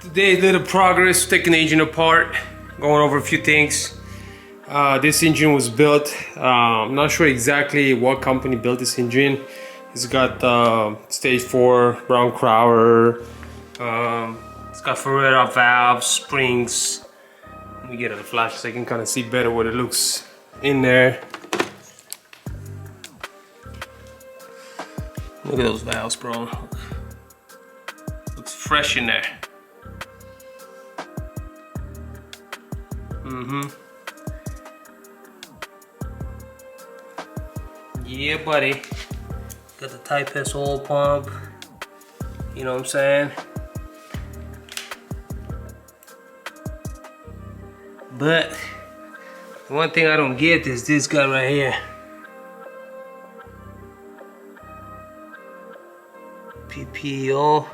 Today's little progress, taking the engine apart, going over a few things. This engine was built, I'm not sure exactly what company built this engine. It's got stage 4 Brown Crowder, it's got Ferrera valves, springs. Let me get a flash so I can kind of see better what it looks in there. Look at those valves, bro. Looks fresh in there. Yeah, buddy. Got the Type-S oil pump. You know what I'm saying? But the one thing I don't get is this guy right here. PPO.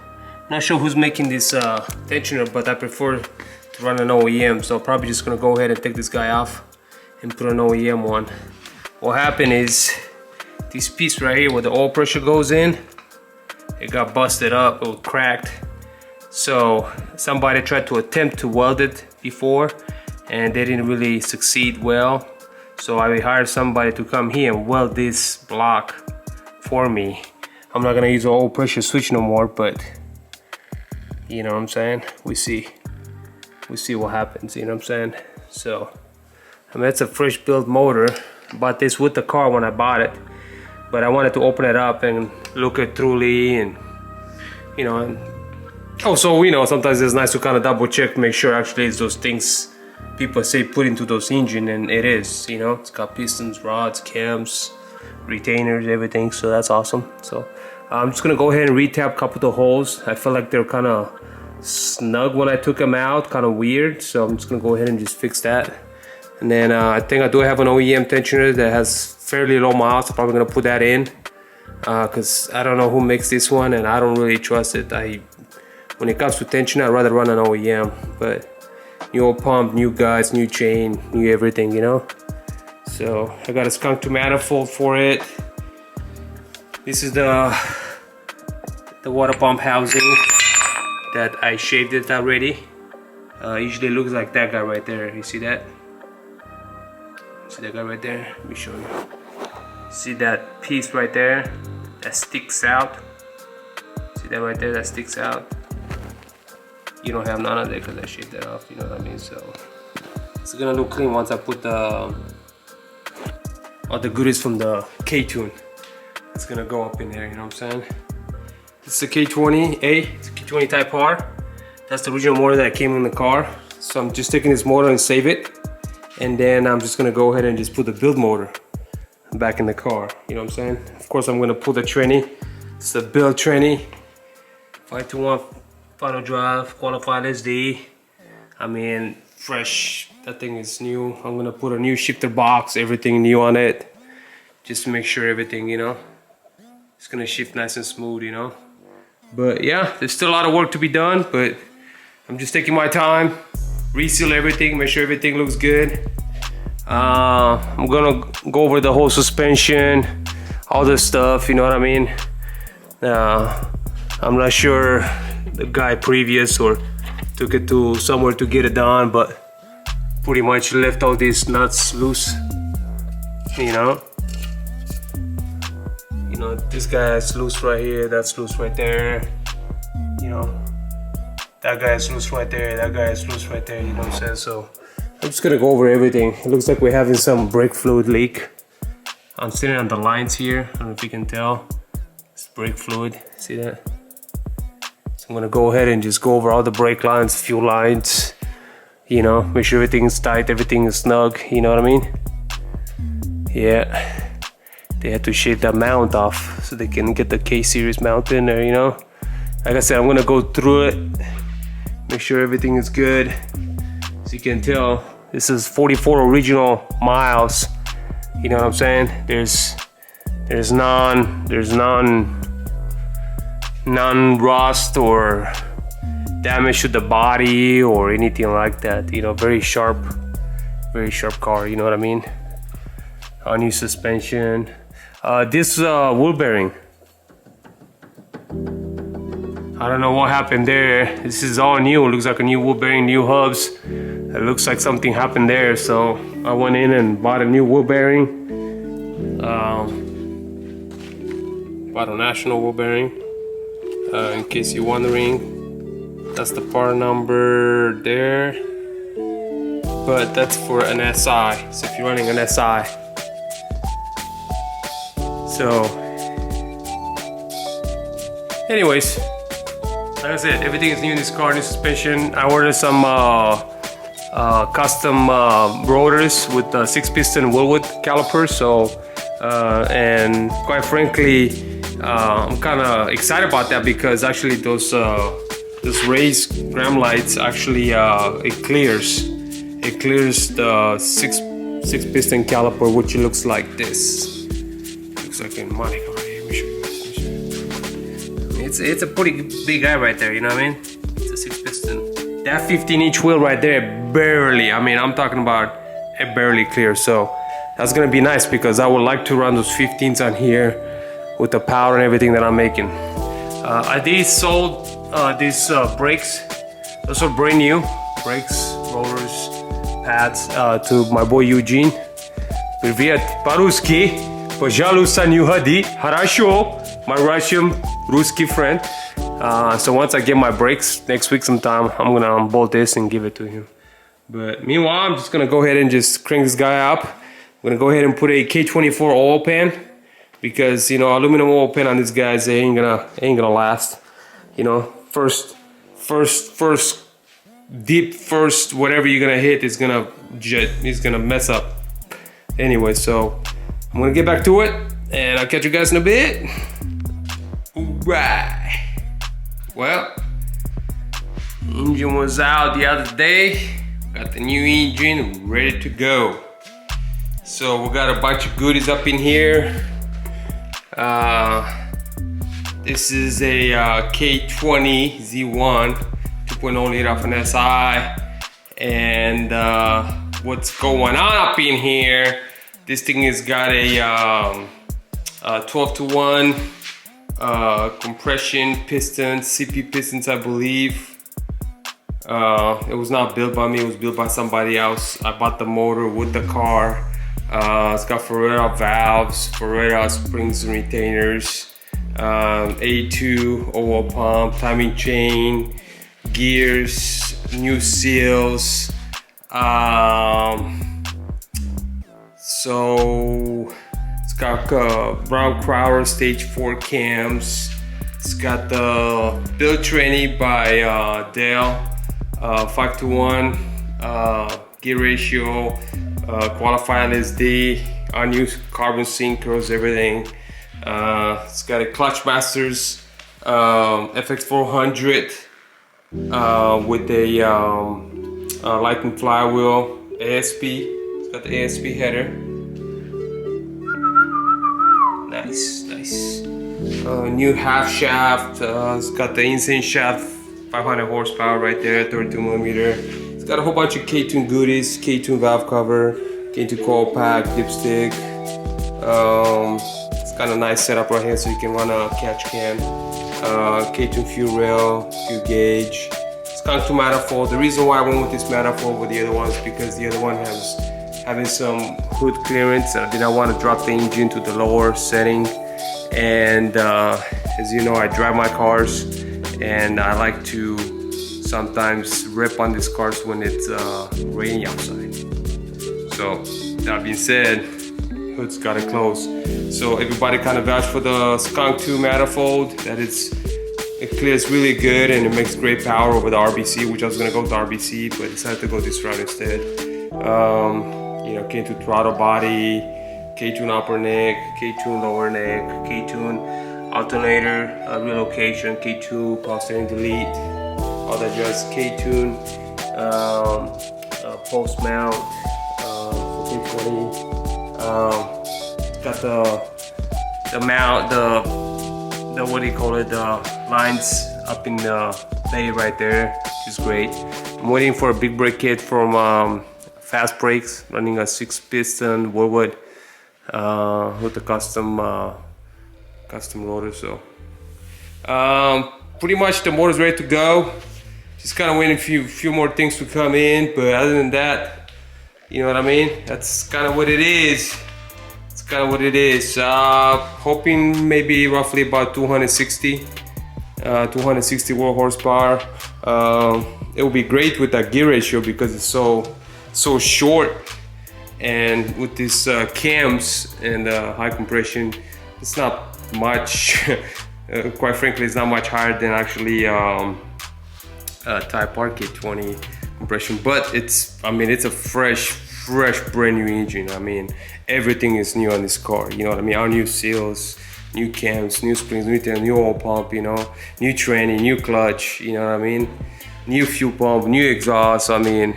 Not sure who's making this tensioner, but I prefer to run an OEM, so probably just gonna go ahead and take this guy off and put an OEM one. What happened is this piece right here where the oil pressure goes in, it got busted up, it was cracked. So somebody tried to attempt to weld it before and they didn't really succeed well. So I hired somebody to come here and weld this block for me. I'm not gonna use the oil pressure switch no more, but you know what I'm saying? We see what happens, you know what I'm saying? So, I mean, it's a fresh built motor. Bought this with the car when I bought it, but I wanted to open it up and look at truly, and you know, and also, you know, sometimes it's nice to kind of double check, make sure actually it's those things people say put into those engine, and it is, you know, it's got pistons, rods, cams, retainers, everything, so that's awesome. So I'm just gonna go ahead and retap a couple of the holes. I feel like they're kind of snug when I took them out, kind of weird, so I'm just gonna go ahead and just fix that. And then I think I do have an OEM tensioner that has fairly low miles. I'm probably gonna put that in because I don't know who makes this one and I don't really trust it. When it comes to tensioner, I'd rather run an OEM, but new oil pump, new guides, new chain, new everything, you know. So I got a skunk to manifold for it. This is the water pump housing that I shaved it already. Usually it looks like that guy right there. You see that? See that guy right there? Let me show you. See that piece right there that sticks out? See that right there that sticks out? You don't have none of that because I shaved that off, you know what I mean? So it's gonna look clean once I put all the goodies from the K20. It's gonna go up in there, you know what I'm saying? It's the K20A, it's a K20 Type R. That's the original motor that came in the car. So I'm just taking this motor and save it. And then I'm just gonna go ahead and just put the build motor back in the car, you know what I'm saying? Of course, I'm gonna pull the tranny. It's the build tranny. 521 final drive, qualified SD. I mean, fresh, that thing is new. I'm gonna put a new shifter box, everything new on it. Just to make sure everything, you know, it's gonna shift nice and smooth, you know. But yeah, there's still a lot of work to be done, but I'm just taking my time, reseal everything, make sure everything looks good. I'm gonna go over the whole suspension, all this stuff, you know what I mean? I'm not sure the guy previous or took it to somewhere to get it done, but pretty much left all these nuts loose, you know. You know, this guy's loose right here, that's loose right there, you know. That guy's loose right there, that guy's loose right there, you know what I'm saying? So I'm just gonna go over everything. It looks like we're having some brake fluid leak. I'm sitting on the lines here, I don't know if you can tell. It's brake fluid, see that? So I'm gonna go ahead and just go over all the brake lines, fuel lines, you know, make sure everything is tight, everything is snug, you know what I mean? Yeah. They had to shave that mount off so they can get the K-series mount in there, you know. Like I said, I'm gonna go through it, make sure everything is good. As you can tell, this is 44 original miles. You know what I'm saying? There's none rust or damage to the body or anything like that. You know, very sharp car. You know what I mean? A new suspension. This wheel bearing. I don't know what happened there. This is all new. It looks like a new wood bearing, new hubs. It looks like something happened there, so I went in and bought a new wood bearing. Bought a national wood bearing. In case you're wondering, that's the part number there. But that's for an SI. So if you're running an SI, so anyways, like I said, everything is new in this car, new suspension. I ordered some custom rotors with 6-piston Willwood calipers. So, and quite frankly, I'm kind of excited about that because actually those raised gram lights actually it clears the six-piston caliper, which looks like this. Looks like in Monica right here. Let me show you. It's a pretty big guy right there, you know what I mean? It's a 6-piston. That 15-inch wheel right there, barely, I mean, I'm talking about it barely clears. So that's gonna be nice because I would like to run those 15s on here with the power and everything that I'm making. I did sold these brakes. Those are brand new brakes, rollers, pads to my boy Eugene. Привет, по-русски. Пожалуйста, не ходи. Хорошо. My Russian Ruski friend. So once I get my brakes next week sometime, I'm gonna unbolt this and give it to him. But meanwhile, I'm just gonna go ahead and just crank this guy up. I'm gonna go ahead and put a K24 oil pan because, you know, aluminum oil pan on these guys, they ain't gonna last. You know, first deep first whatever you're gonna hit is gonna jet. It's gonna mess up. Anyway, so I'm gonna get back to it and I'll catch you guys in a bit. Alright. Well, engine was out the other day. Got the new engine ready to go. So we got a bunch of goodies up in here. This is a K20 Z1 2.0 liter off an SI. And what's going on up in here? This thing has got a 12-to-1 compression pistons, CP pistons, I believe. It was not built by me, it was built by somebody else. I bought the motor with the car. It's got Ferreira valves, Ferreira springs and retainers, A2 oil pump, timing chain, gears, new seals. So it's got Brown Crowder stage 4 cams. It's got the build training by Dell, 5-to-1 gear ratio, qualified LSD, unused carbon sinkers, everything. It's got a Clutch Masters FX400 with a Lightning flywheel, ASP. It's got the ASP header. Nice. New half shaft. It's got the insane shaft, 500 horsepower right there, 32mm. It's got a whole bunch of K20 goodies, K20 valve cover, K20 coil pack, dipstick. It's got a nice setup right here so you can run a catch can. K20 fuel rail, fuel gauge. Skunk to manifold. The reason why I went with this manifold with the other one is because the other one has having some hood clearance. I did not want to drop the engine to the lower setting. And as you know, I drive my cars and I like to sometimes rip on these cars when it's raining outside. So that being said, hood's gotta close. So everybody kind of vouched for the Skunk 2 manifold, that it clears really good and it makes great power over the RBC, which I was gonna go with the RBC, but decided to go this route instead. You know, K2 throttle body, K2 upper neck, K2 lower neck, K2 alternator relocation, K2 power steering delete, all that jazz, K2 post mount for K20. Got the mount, the what do you call it, the lines up in the bay right there, which is great. I'm waiting for a big brake kit from Fast Brakes, running a 6-piston Willwood with a custom rotor. So pretty much the motor's ready to go. Just kind of waiting a few more things to come in, but other than that, you know what I mean? That's kind of what it is. It's kind of what it is. Hoping maybe roughly about 260 world horsepower. It will be great with that gear ratio because it's so short, and with these cams and high compression, it's not much. Quite frankly, it's not much higher than actually Type R K20 compression, but it's a fresh brand new engine. I mean, everything is new on this car, you know what I mean? Our new seals, new cams, new springs, new oil pump, you know, new tranny, new clutch, you know what I mean? New fuel pump, new exhaust. I mean,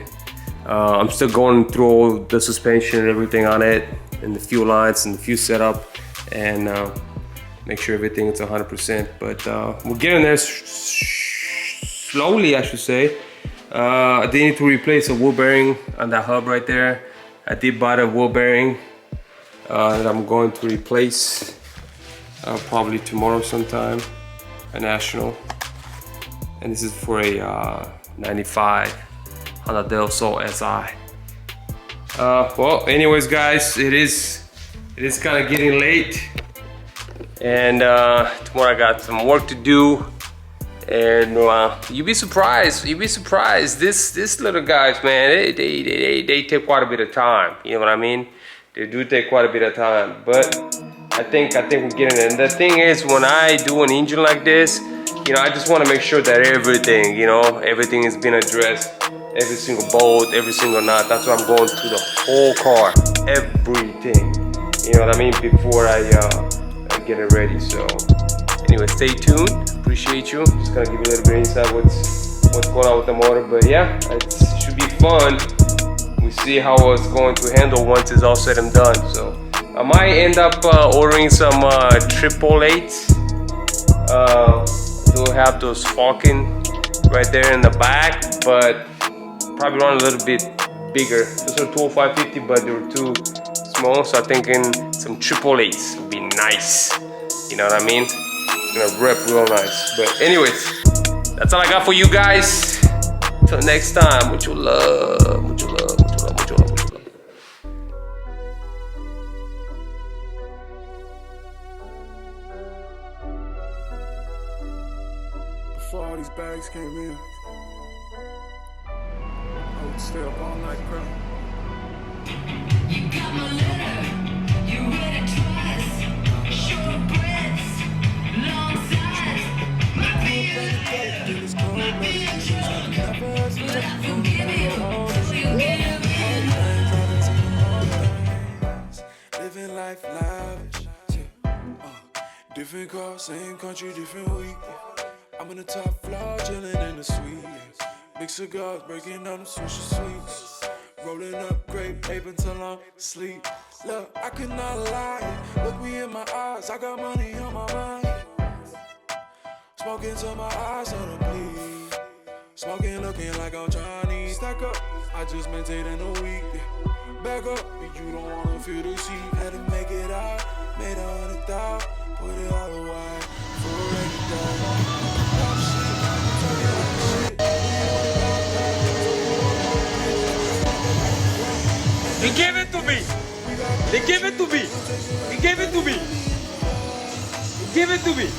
I'm still going through all the suspension and everything on it, and the fuel lines and the fuel setup, and make sure everything is 100%. But we're getting there slowly, I should say. I did need to replace a wheel bearing on that hub right there. I did buy the wheel bearing that I'm going to replace probably tomorrow sometime, a National. And this is for a 95 Honda DelSlow SI. Well, anyways, guys, it is kind of getting late, and tomorrow I got some work to do. And you'd be surprised. This little guys, man, they take quite a bit of time. You know what I mean? They do take quite a bit of time. But I think we're getting it. And the thing is, when I do an engine like this, you know, I just want to make sure that everything, you know, everything has been addressed. Every single bolt, every single knot. That's why I'm going through the whole car, everything. You know what I mean? Before I get it ready. So anyway, stay tuned. Appreciate you. Just gonna give you a little bit of insight what's going on with the motor. But yeah, it should be fun. We see how it's going to handle once it's all said and done. So I might end up ordering some 888s. They'll have those Falcon right there in the back, but probably run a little bit bigger. Those are 205/50, but they were too small. So I'm thinking some 888s would be nice. You know what I mean? It's gonna rip real nice. But anyways, that's all I got for you guys. Till next time, mucho love, mucho love, mucho love, mucho love, mucho love. Before all these bags came in, I would stay up all night crying. You got my letter, you read it twice. Short breaths, long sighs. My being but I forgive you, so you give in. Living life lavish, different car, same country, different week. I'm in the top floor, chilling in the suite. Big cigars, breaking down the Swisher Sweets. Rolling up grape ape until I'm asleep. Look, I cannot lie. Look me in my eyes, I got money on my mind. Smoking till my eyes on the bleed. Smoking, looking like I'm Johnny. Stack up, I just maintained in a week. Back up, if you don't wanna feel the seat. Had to make it out, made 100,000. Put it all away for a rainy day. He gave it to me. They gave it to me. He gave it to me. He gave it to me.